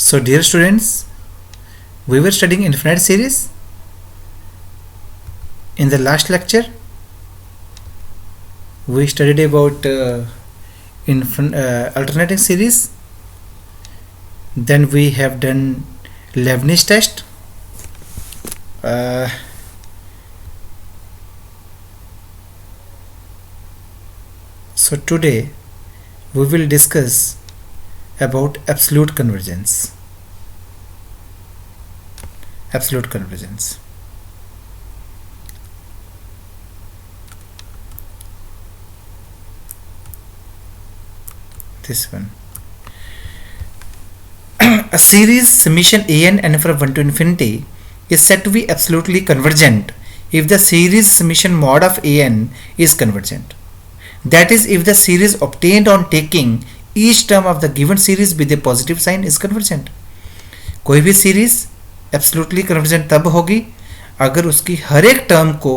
So dear students, we were studying infinite series. In the last lecture, we studied about alternating series. Then we have done Leibniz test. So today we will discuss about absolute convergence. Absolute convergence. This one. A series summation an from 1 to infinity is said to be absolutely convergent if the series summation mod of an is convergent. That is, if the series obtained on taking each term of the given series with a positive sign is convergent. कोई भी series absolutely convergent तब होगी अगर उसकी हर एक term को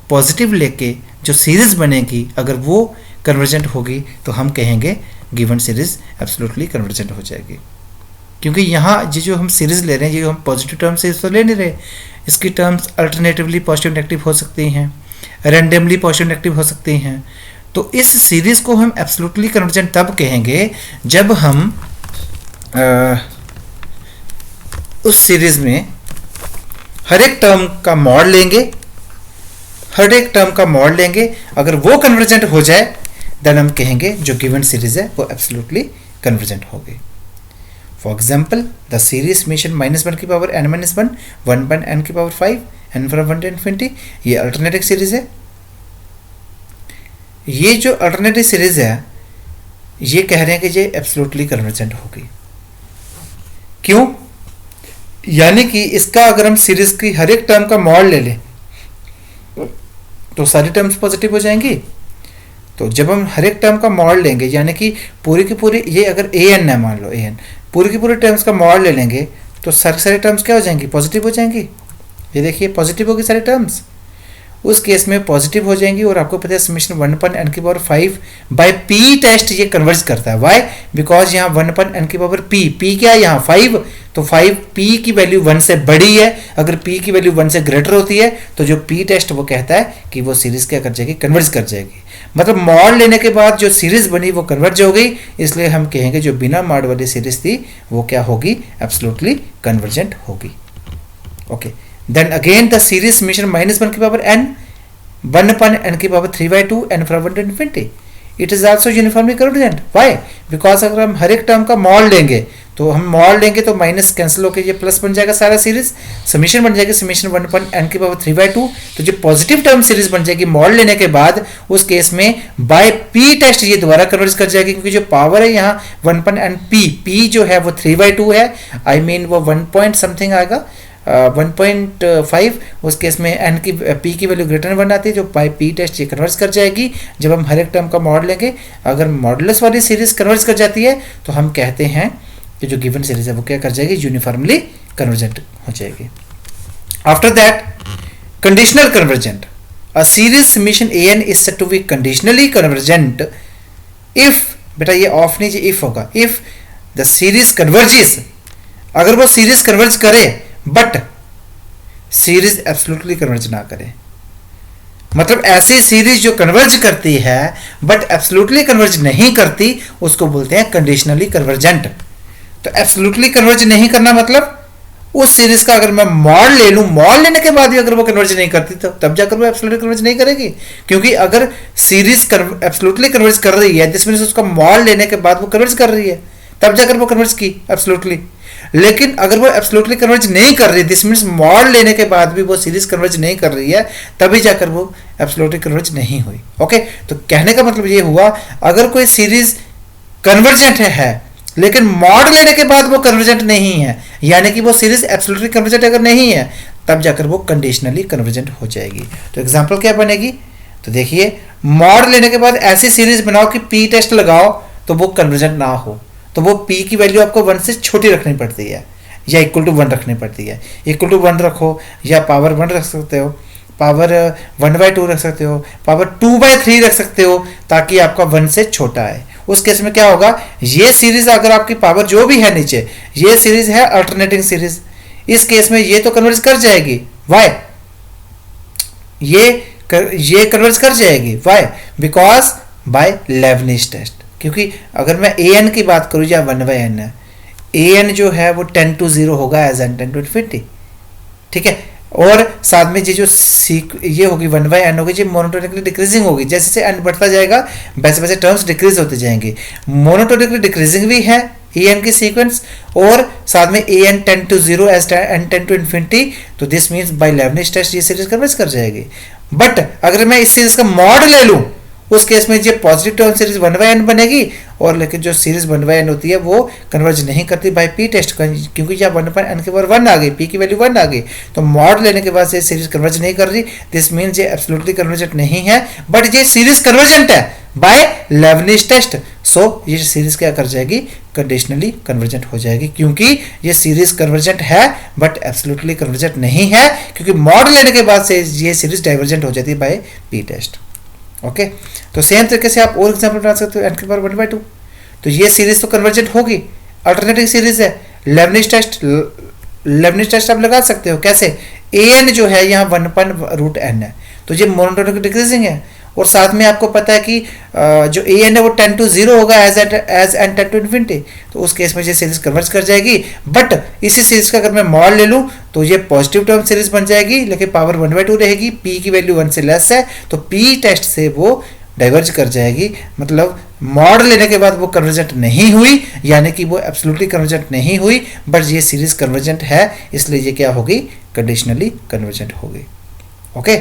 positive लेके जो सीरीज बनेगी अगर वो कन्वर्जेंट होगी तो हम कहेंगे गिवन सीरीज एब्सोल्युटली कन्वर्जेंट हो जाएगी. क्योंकि यहाँ ये जो हम सीरीज ले रहे हैं ये हम पॉजिटिव टर्म से तो ले नहीं रहे, इसकी टर्म्स अल्टरनेटिवली पॉजिटिव नेगेटिव हो सकती हैं, रैंडमली पॉजिटिव नेगेटिव हो सकती हैं. तो इस सीरीज को हम एब्सोल्युटली कन्वर्जेंट तब कहेंगे जब हम उस सीरीज में हर एक टर्म का मॉड लेंगे, अगर वो कन्वर्जेंट हो जाए देन हम कहेंगे जो गिवन सीरीज है वो एब्सोल्युटली कन्वर्जेंट होगी. For example the series summation -1 की पावर n - 1 1/n की power 5 n from 1 to infinity, ये अल्टरनेटिव सीरीज है. ये जो अल्टरनेटिव सीरीज है ये कह रहे हैं कि ये एब्सोल्युटली कन्वर्जेंट होगी. क्यों? यानी कि इसका अगर हम सीरीज की हर एक टर्म का मॉड ले लें तो सारी टर्म्स पॉजिटिव हो जाएंगी. तो जब हम हर एक टर्म का मॉड लेंगे यानी कि पूरी की पूरी, ये अगर an है, मान लो an, पूरी की पूरी टर्म्स का मॉड ले लेंगे तो सारी टर्म्स क्या हो जाएंगी? पॉजिटिव हो जाएंगी. ये देखिए पॉजिटिव होगी सारी टर्म्स. उस केस में पॉजिटिव हो जाएंगी और आपको पता है समेशन 1/n की पावर 5 बाय p टेस्ट ये कन्वर्ज करता है. वाई? बिकॉज यहाँ 1/n की पावर p क्या है यहाँ 5, तो 5 p की वैल्यू 1 से बड़ी है. अगर p की वैल्यू 1 से ग्रेटर होती है तो जो p टेस्ट वो कहता है कि वो सीरीज क्या कर जाएगी? कन्वर्ज कर जाएगी. मतलब मॉड लेने के बाद जो सीरीज बनी वो कन्वर्ज हो गई, इसलिए हम कहेंगे जो बिना मॉड वाली सीरीज थी वो क्या होगी? एब्सोल्युटली कन्वर्जेंट होगी. Okay. Then again the series summation -1 की पावर n 1/n की power 3/2 n from 1 to infinity, it is also uniformly convergent. Why? Because अगर हम हर एक टर्म का मॉड लेंगे तो माइनस कैंसिल होकर ये प्लस बन जाएगा, सारा सीरीज समीशन बन जाएगी समीशन 1/n की पावर 3/2. तो जो पॉजिटिव टर्म सीरीज बन जाएगी मॉड लेने के बाद उस केस में बाय p टेस्ट ये दोबारा कन्वर्ज कर जाएगी, क्योंकि जो पावर है यहाँ 1/n p जो है वो 3/2 है. आई मीन वो 1 पॉइंट समथिंग आएगा 1.5. उस केस में n की p की वैल्यू ग्रेटर 1 आती है जो बाय p टेस्ट ये कन्वर्ज कर जाएगी जब हम हर एक टर्म का मॉड लेंगे. अगर मॉडुलस वाली सीरीज कन्वर्ज कर जाती है तो हम कहते हैं कि जो गिवन सीरीज है वो क्या कर जाएगी? यूनिफॉर्मली कन्वर्जेंट हो जाएगी. After that conditional convergent. A series summation an is said to be conditionally convergent if, बेटा ये ऑफ नहीं, इफ होगा, इफ द सीरीज कन्वर्जेस, अगर वो सीरीज कन्वर्ज करे बट सीरीज एब्सोल्युटली कन्वर्ज ना करे. मतलब ऐसी सीरीज जो कन्वर्ज करती है बट एब्सोल्युटली कन्वर्ज नहीं करती उसको बोलते हैं कंडीशनली कन्वर्जेंट. तो एब्सोल्युटली कन्वर्ज नहीं करना मतलब उस सीरीज का अगर मैं मॉड ले लूं, मॉड लेने के बाद भी अगर वो कन्वर्ज नहीं करती तो तब जाकर वो एब्सोल्युटली कन्वर्ज नहीं करेगी. क्योंकि अगर सीरीज एब्सोल्युटली कन्वर्ज कर रही है दिस मींस उसका मॉड लेने के बाद वो कन्वर्ज कर रही है, तब जाकर वो कन्वर्ज की एब्सोल्युटली. लेकिन अगर वो एब्सोल्युटली कन्वर्ज नहीं कर रही, दिस मींस मॉड लेने के बाद भी वो सीरीज कन्वर्ज नहीं कर रही है, तभी जाकर वो एब्सोल्युटली कन्वर्ज नहीं हुई. ओके. तो कहने का मतलब ये हुआ अगर कोई सीरीज कन्वर्जेंट है लेकिन मॉड लेने के बाद वो कन्वर्जेंट नहीं है, यानी कि वो सीरीज एब्सोल्युटली कन्वर्जेंट अगर नहीं है तब जाकर वो कंडीशनली कन्वर्जेंट हो जाएगी. तो एग्जांपल क्या बनेगी? तो देखिए मॉड लेने के बाद ऐसी सीरीज बनाओ कि p टेस्ट लगाओ तो वो कन्वर्जेंट ना हो, तो वो p की वैल्यू आपको 1 से छोटी रखनी पड़ती है या इक्वल टू 1 रखनी पड़ती है. इक्वल टू 1 रखो या पावर 1 रख सकते हो, पावर 1/2 रख सकते हो, पावर 2/3 रख सकते हो ताकि आपका 1 से छोटा है. उस केस में क्या होगा, ये सीरीज अगर आपकी पावर जो भी है नीचे, ये सीरीज है अल्टरनेटिंग सीरीज, इस केस में ये तो कन्वर्ज कर जाएगी, वाई, ये कन्वर्ज कर जाएगी, why, because by Leibniz test. क्योंकि अगर मैं ए एन की बात करूँ या 1/n है, ए एन जो है वो 10 to 0 होगा एज एन 10 to infinity, ठीक है। और साथ में ये जो ये होगी 1/n होगी, ये मोनोटोनिकली डिक्रीजिंग होगी, जैसे जैसे n बढ़ता जाएगा वैसे वैसे टर्म्स डिक्रीज होते जाएंगे। मोनोटोनिकली डिक्रीजिंग भी है ए एन की सीक्वेंस, और साथ में a n 10 to 0 as n 10 to infinity, तो this means by Leibniz test ये सीरीज कन्वर्ज कर जाएगी। बट अगर मैं इस सीरीज का मॉड ले लूँ, उस केस में ये पॉजिटिव टर्म सीरीज 1/n बनेगी, और लेकिन जो सीरीज 1/n होती है वो कन्वर्ज नहीं करती बाय पी टेस्ट, क्योंकि जब 1/n के बाद 1 आ गई, पी की वैल्यू 1 आ गई, तो मॉड लेने के बाद से सीरीज कन्वर्ज नहीं कर रही, दिस मीन्स ये एब्सोल्युटली कन्वर्जेंट नहीं है, बट ये सीरीज कन्वर्जेंट है बाय लेबनिज टेस्ट। सो ये सीरीज क्या कर जाएगी, कंडीशनली कन्वर्जेंट हो जाएगी, क्योंकि ये सीरीज कन्वर्जेंट है बट एब्सोल्युटली कन्वर्जेंट नहीं है, क्योंकि मॉड लेने के बाद से ये सीरीज डाइवर्जेंट हो जाती है बाय पी टेस्ट। ओके, तो सेम तरीके से आप और एग्जांपल बना सकते हो, n की पावर 1/2, तो ये सीरीज तो कन्वर्जेंट होगी, अल्टरनेटिव सीरीज है, लेबनिज टेस्ट आप लगा सकते हो, कैसे, an जो है यहाँ 1/√n है, तो ये मोनोटोनिक डिक्रीजिंग है, और साथ में आपको पता है कि जो an है वो 10 to 0 होगा एज n 10 to infinity, तो उस केस में ये सीरीज कन्वर्ज कर जाएगी। बट इसी सीरीज का अगर मैं मॉड ले लूँ तो ये पॉजिटिव टर्म सीरीज बन जाएगी, लेकिन पावर 1/2 रहेगी, p की वैल्यू 1 से लेस है, तो p टेस्ट से वो डाइवर्ज कर जाएगी, मतलब मॉड लेने के बाद वो कन्वर्जेंट नहीं हुई, यानी कि वो एब्सोल्युटली कन्वर्जेंट नहीं हुई, बट ये सीरीज कन्वर्जेंट है, इसलिए ये क्या होगी, कंडीशनली कन्वर्जेंट होगी। ओके,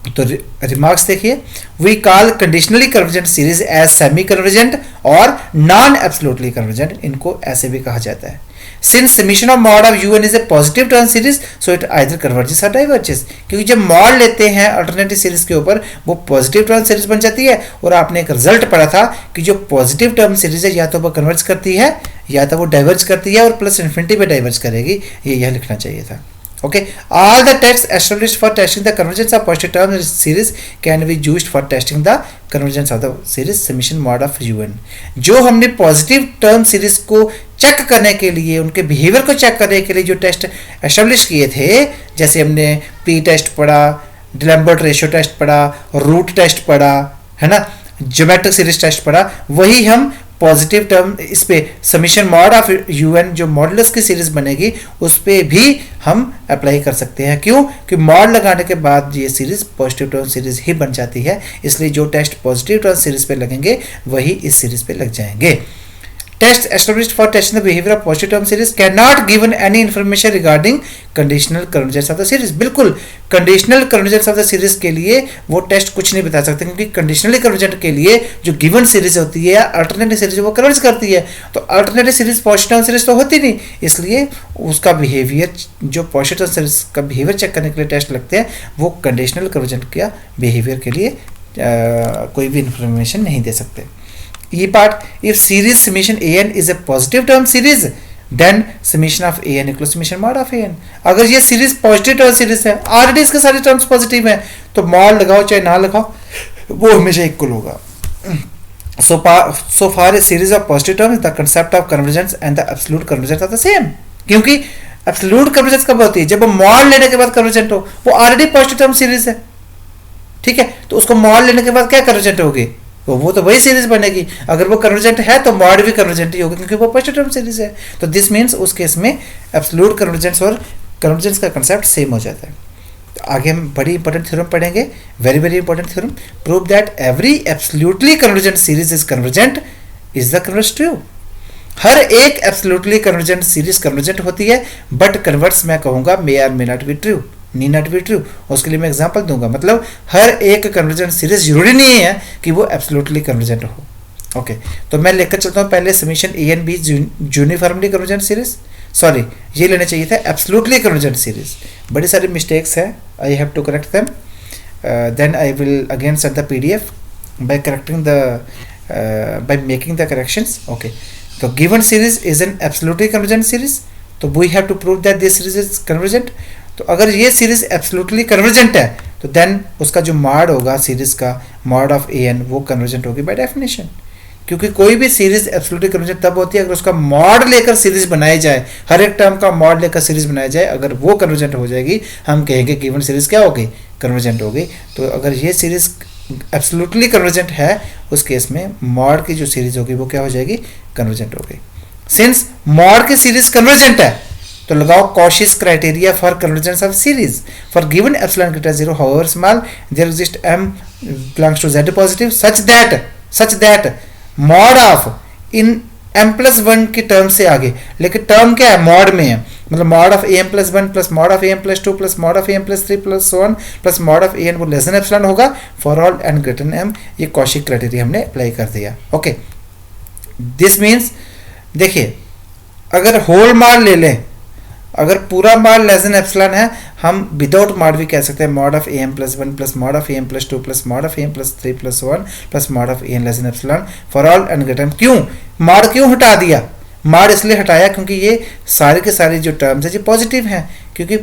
तो रिमार्क्स देखिए, we call conditionally convergent series as semi convergent और नॉन एब्सोल्युटली कन्वर्जेंट, इनको ऐसे भी कहा जाता है। Since summation of mod of un is a positive term series, so it either converges और डाइवर्जेस, क्योंकि जब मॉड लेते हैं अल्टरनेटिव सीरीज के ऊपर वो पॉजिटिव टर्म सीरीज बन जाती है, और आपने एक रिजल्ट पढ़ा था कि जो पॉजिटिव टर्म सीरीज है या तो वो कन्वर्ज करती है या तो वो डाइवर्ज करती है, और प्लस इन्फिनिटी पे डाइवर्ज करेगी, ये यह लिखना चाहिए था। Okay, all the tests established for testing the convergence of positive term series can be used for testing the convergence of the series summation mod of un। जो हमने पॉजिटिव टर्म सीरीज को check करने के लिए, उनके behaviour को check करने के लिए जो टेस्ट एस्टेब्लिश किए थे, जैसे हमने पी टेस्ट पढ़ा, डिलैम्बर्ट रेशियो टेस्ट पढ़ा, रूट टेस्ट पढ़ा, है ना, ज्योमेट्रिक सीरीज टेस्ट पढ़ा, वही हम पॉजिटिव टर्म इस पे समीशन मॉड ऑफ un जो मॉडुलस की सीरीज बनेगी उस पे भी हम अप्लाई कर सकते हैं। क्यों? कि मॉड लगाने के बाद ये सीरीज पॉजिटिव टर्म सीरीज ही बन जाती है, इसलिए जो टेस्ट पॉजिटिव टर्म सीरीज पे लगेंगे वही इस सीरीज पे लग जाएंगे। Tests established for testing the behavior of positive term series cannot given any information regarding conditional convergence of the series। बिल्कुल conditional convergence of the series के लिए वो टेस्ट कुछ नहीं बता सकते, क्योंकि कंडीशनली कन्वर्जेंट के लिए जो गिवन सीरीज होती है या अल्टरनेटिव सीरीज वो कन्वर्ज करती है, तो alternative series positive term series तो होती नहीं, इसलिए उसका बिहेवियर, जो पॉजिटिव टर्म सीरीज का बिहेवियर चेक करने के लिए टेस्ट लगते हैं, वो कंडीशनल कन्वर्जेंट का बिहेवियर के लिए कोई भी इंफॉर्मेशन नहीं दे सकते। ये part, if series summation an is a positive term series then summation of an equals summation mod of an। अगर ये सीरीज पॉजिटिव टर्म सीरीज है, ऑलरेडी इसके सारे टर्म्स पॉजिटिव हैं, तो मॉड लगाओ चाहे ना लगाओ वो हमेशा इक्वल होगा। so far a series of positive terms the concept of convergence and the absolute convergence are the same। क्योंकि एब्सोल्यूट कन्वर्जेंस कब होती है? जब मॉड लेने के बाद कन्वर्जेंट हो, वो ऑलरेडी पॉजिटिव टर्म सीरीज है, ठीक है, तो उसको मॉड लेने के बाद क्या कन्वर्जेंट होगी, वो तो वही सीरीज बनेगी। अगर वो कन्वर्जेंट है तो मॉड भी कन्वर्जेंट ही होगा, क्योंकि वो पॉजिटिव टर्म सीरीज है। तो दिस मीन्स उस केस में एब्सोल्यूट कन्वर्जेंस और कन्वर्जेंस का कंसेप्ट सेम हो जाता है। तो आगे हम बड़ी इंपॉर्टेंट थ्योरम पढ़ेंगे, very very important theorem, prove that every absolutely convergent series is convergent is the converse true. हर एक एब्सोल्युटली कन्वर्जेंट सीरीज कन्वर्जेंट होती है, बट कन्वर्स मैं कहूंगा may or may not be true, need not be true. उसके लिए मैं example दूंगा, मतलब हर एक कन्वर्जेंट सीरीज जरूरी नहीं है कि वो एब्सोल्युटली कन्वर्जेंट हो। ओके, तो मैं लेकर चलता हूँ पहले summation A and B uniformly convergent series, sorry ये लेना चाहिए था एब्सोल्युटली कन्वर्जेंट सीरीज। बड़ी सारी मिस्टेक्स है, I have to correct them, then I will again send the PDF by correcting the by making the corrections. Okay, तो given series is an absolutely convergent series, तो we have to prove that this series is convergent. तो अगर ये series absolutely convergent है तो then उसका जो mod होगा सीरीज का, मॉड ऑफ ए एन, वो कन्वर्जेंट होगी बाय डेफिनेशन। क्योंकि कोई भी सीरीज एब्सोल्युटली कन्वर्जेंट तब होती है अगर उसका मॉड लेकर सीरीज बनाई जाए, हर एक टर्म का मॉड लेकर सीरीज बनाई जाए, अगर वो कन्वर्जेंट हो जाएगी हम कहेंगे गिवन सीरीज क्या होगी, कन्वर्जेंट होगी। तो अगर ये सीरीज एब्सोल्युटली कन्वर्जेंट है उस केस में मॉड की जो सीरीज होगी वो क्या हो जाएगी, कन्वर्जेंट होगी। सिंस मॉड की सीरीज कन्वर्जेंट है तो लगाओ Cauchy's criteria for convergence of series for given epsilon greater 0 however small there exist m belongs to z positive such that mod of in m+1 की टर्म से आगे, लेकिन term क्या है, मॉड में है, मतलब mod of am+1 plus mod of am+2 plus mod of am+3 plus so on plus mod of an वो लेस देन एप्सिलॉन होगा for all n greater than m। ये कॉशी क्राइटेरिया हमने apply कर दिया। Okay, this means देखिए अगर whole mod ले लें, अगर पूरा मॉड लेस देन एप्सिलॉन है हम विदाउट मॉड भी कह सकते हैं mod of am+1 plus mod of am+2 plus mod of am+3 plus 1 plus mod of an less than epsilon for all n greater. क्यों मॉड क्यों हटा दिया, मॉड इसलिए हटाया क्योंकि ये सारे के सारे जो टर्म्स है ये पॉजिटिव हैं, क्योंकि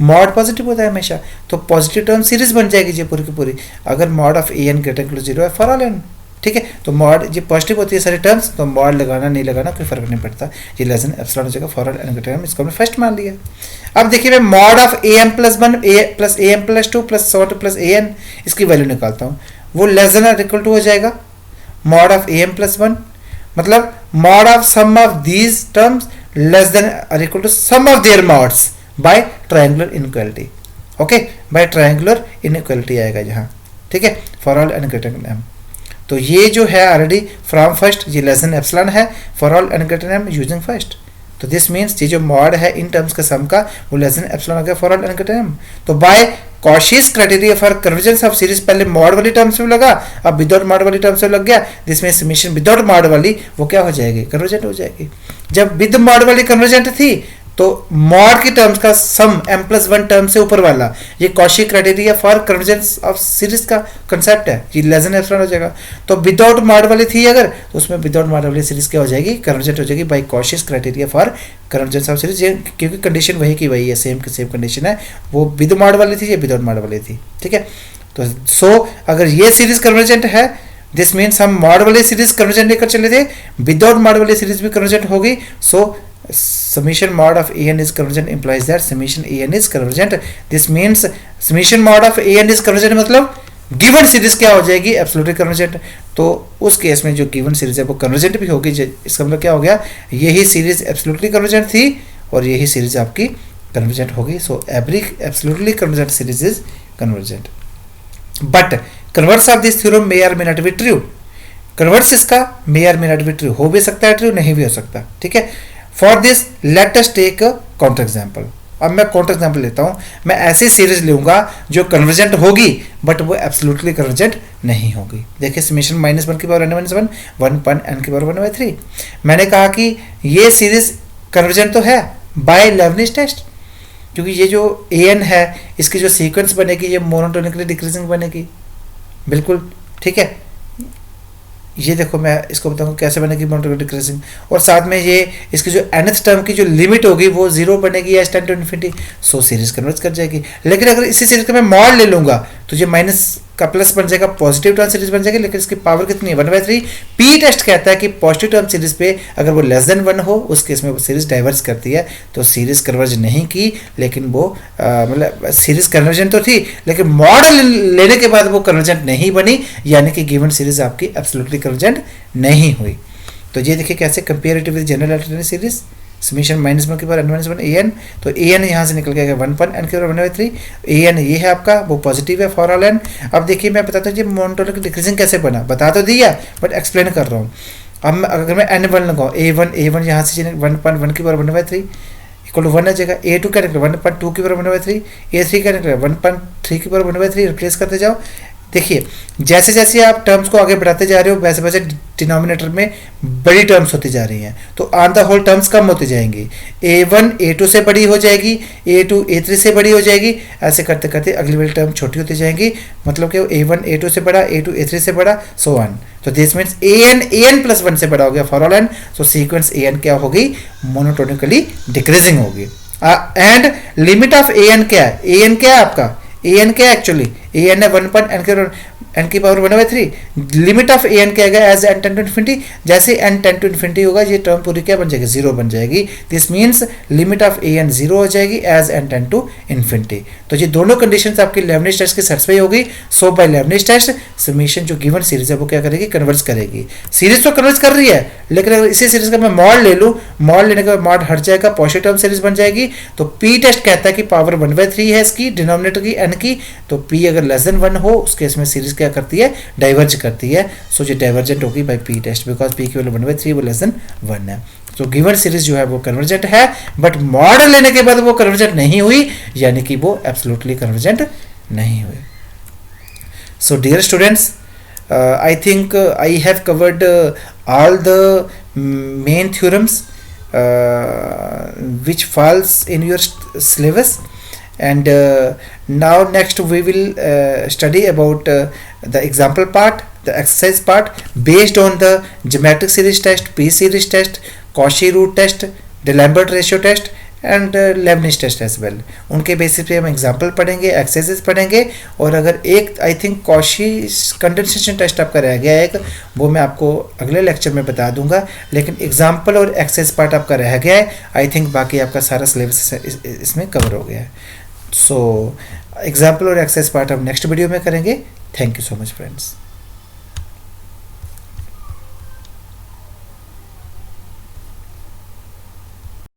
मॉड पॉजिटिव होता है हमेशा, तो पॉजिटिव टर्म सीरीज बन जाएगी ये पूरी की पूरी अगर mod of an greater to 0 है फॉर ऑल n। ठीक है, तो मॉड ये पॉजिटिव होती है सारी टर्म्स, तो मॉड लगाना नहीं लगाना कोई फर्क नहीं पड़ता, ये लेस देन एप्सिलॉन हो जाएगा for all n greater than, इसको हमने फर्स्ट मान लिया। अब देखिए मैं mod of am+1 plus am+2 plus so on plus an इसकी वैल्यू निकालता हूँ, वो लेस देन और इक्वल टू हो जाएगा मॉड ऑफ am+1, मतलब mod of sum of these terms less than और equal to sum of their mods by triangular inequality. Okay, by triangular inequality आएगा यहाँ। ठीक है, for all n greater than m। तो ये जो है ऑलरेडी फ्रॉम फर्स्ट ये लेस देन एप्सिलॉन है for all n greater than m using first, तो दिस मीन्स ये जो मॉड है इन टर्म्स का सम का वो लेस देन एप्सिलॉन हो गया for all n greater than m। तो by Cauchy's criteria for convergence of series पहले मॉड वाली टर्म्स में लगा, अब विदाउट मॉड वाली टर्म्स में लग गया, जिसमें समेशन विदाउट मॉड वाली वो क्या हो जाएगी, कन्वर्जेंट हो जाएगी। जब विद मॉड वाली कन्वर्जेंट थी तो मॉड की टर्म्स का सम m+1 टर्म से ऊपर वाला, ये Cauchy criteria for convergence of series का कंसेप्ट है, ये लेस देन एप्सिलॉन हो जाएगा। तो विदाउट मॉड वाली थी अगर तो उसमें विदाउट मॉड वाली सीरीज क्या हो जाएगी, कन्वर्जेंट हो जाएगी by Cauchy's criteria for convergence of series, क्योंकि कंडीशन वही की वही है, सेम की सेम कंडीशन है, वो विद मॉड वाली थी, ये विदाउट मॉड वाली थी। ठीक है, तो सो अगर ये सीरीज कन्वर्जेंट है दिस मीन्स हम मॉड वाली सीरीज कन्वर्जेंट लेकर चले थे, विदाउट मॉड वाली सीरीज भी कन्वर्जेंट होगी। सो summation mod of an is convergent implies that summation an is convergent. This means summation mod of an is convergent मतलब गिवन सीरीज क्या हो जाएगी, एब्सोल्युटली कन्वर्जेंट। तो उस केस में जो गिवन सीरीज है वो कन्वर्जेंट भी होगी, इसका मतलब क्या हो गया, यही सीरीज एब्सोल्युटली कन्वर्जेंट थी और यही सीरीज आपकी कन्वर्जेंट होगी। So every absolutely convergent series is convergent, but converse of this theorem may और may not be true. Converse इसका मे और मे नॉट बी ट्रू, हो भी सकता है ट्रू, नहीं भी हो सकता। ठीक है, for this let us take a counter example. अब मैं काउंटर एग्जांपल लेता हूं, मैं ऐसी सीरीज लूंगा जो कन्वर्जेंट होगी बट वो एब्सोल्युटली कन्वर्जेंट नहीं होगी। देखिए समेशन -1 की पावर n-1 1 पन n की पावर 1/3। मैंने कहा कि ये सीरीज कन्वर्जेंट तो है बाय लेबनिज टेस्ट, क्योंकि ये जो an है इसकी जो सीक्वेंस बनेगी ये मोनोटोनिकली डिक्रीजिंग बनेगी, बिल्कुल ठीक है। ये देखो मैं इसको बताऊंगा कैसे बनेगी मोनोटोनिक डिक्रीजिंग, और साथ में ये इसकी जो nth टर्म की जो लिमिट होगी वो 0 बनेगी as tend to infinity, so series converge कर जाएगी। लेकिन अगर इसी सीरीज का मैं मॉड ले लूंगा तो ये माइनस का प्लस बन जाएगा, पॉजिटिव टर्म सीरीज बन जाएगी, लेकिन इसकी पावर कितनी है 1/3। पी टेस्ट कहता है कि पॉजिटिव टर्म सीरीज पे अगर वो लेस देन 1 हो उस केस में वो सीरीज डाइवर्स करती है, तो सीरीज कन्वर्ज नहीं की, लेकिन वो मतलब सीरीज कन्वर्जेंट तो थी लेकिन मॉडल लेने के बाद वो कन्वर्जेंट नहीं बनी, यानी कि गिवन सीरीज आपकी एब्सोल्युटली कन्वर्जेंट नहीं हुई। तो ये देखिए कैसे comparative with general alternative series summation -1 की पावर n-1 an, तो an यहाँ से निकल गया 1 पन n की पावर 1/3, an ये है आपका वो पॉजिटिव है फॉर ऑल n। अब देखिए मैं बताता हूँ ये मोनोटोनिक डिक्रीजिंग कैसे बना, बता तो दिया बट एक्सप्लेन कर रहा हूँ। अब अगर मैं n1 लगाऊँ a1 यहाँ से 1 पन 1 की पावर 1/3 इक्वल टू 1 आ जाएगा, a2 क्या निकलेगा 1 पन 2 की पावर 1/3, a3 क्या निकलेगा 1 पन 3 की पावर 1/3, रिप्लेस करते जाओ। देखिए जैसे जैसे आप टर्म्स को आगे बढ़ाते जा रहे हो वैसे वैसे डिनोमिनेटर में बड़ी टर्म्स होती जा रही हैं, तो ऑन द होल टर्म्स कम होती जाएंगी, a1 a2 से बड़ी हो जाएगी, a2 a3 से बड़ी हो जाएगी, ऐसे करते करते अगली वाली टर्म छोटी होती जाएंगी, मतलब कि a1 a2 से बड़ा, a2 a3 से बड़ा, सो ऑन। तो दिस मीन्स an+1 से बड़ा हो गया for all n, so sequence an क्या होगी, मोनोटोनिकली डिक्रीजिंग होगी। एंड लिमिट ऑफ an क्या है, an क्या है आपका, an क्या है एक्चुअली, an है 1 पन n के n की power 1/3, limit of A N क्या आएगा as n tend to infinity, जैसे n टेंड टू इन्फिनिटी होगा ये टर्म पूरी क्या बन जाएगी, जीरो बन जाएगी। This means limit of A N zero हो जाएगी as n tend to infinity. तो ये दोनों कंडीशंस आपकी लेबनिज टेस्ट की सेटिस्फाई होगी। सो बाय लेबनिज टेस्ट समीशन जो गिवन सीरीज है वो क्या करेगी, कन्वर्ज करेगी। सीरीज तो कन्वर्ज कर रही है, लेकिन अगर इसी सीरीज का मैं मॉड ले लूँ, मॉड लेने के बाद मॉड हट जाएगा, पॉजिटिव टर्म सीरीज बन जाएगी। तो पी टेस्ट कहता है कि पावर 1/3 है इसकी डिनोमिनेटर की n की, तो p अगर लेस देन 1 हो उस केस में सीरीज क्या करती है, डाइवर्ज करती है। सो ये डाइवर्जेंट होगी by P test, because p की वैल्यू 1/3 वो लेस देन 1 है। तो गिवन सीरीज जो है वो कन्वर्जेंट है, बट मॉडल लेने के बाद वो कन्वर्जेंट नहीं हुई, यानी कि वो एब्सोल्युटली कन्वर्जेंट नहीं हुई। So dear students, I think I have covered all the main theorems which falls in your syllabus, and now next we will study about the example part, the exercise part based on the geometric series test, P series test, Cauchy root test, D'Alembert ratio test and Leibniz test as well. उनके basis पे हम example पढ़ेंगे, exercises पढ़ेंगे, और अगर एक I think Cauchy condensation test आपका रह गया है एक, वो मैं आपको अगले लेक्चर में बता दूंगा, लेकिन एग्जाम्पल और एक्सरसाइज पार्ट आपका रह गया है। आई थिंक बाकी आपका सारा सिलेबस इसमें कवर हो गया है। सो एग्जाम्पल और एक्सरसाइज पार्ट हम नेक्स्ट वीडियो में करेंगे। Thank you so much friends.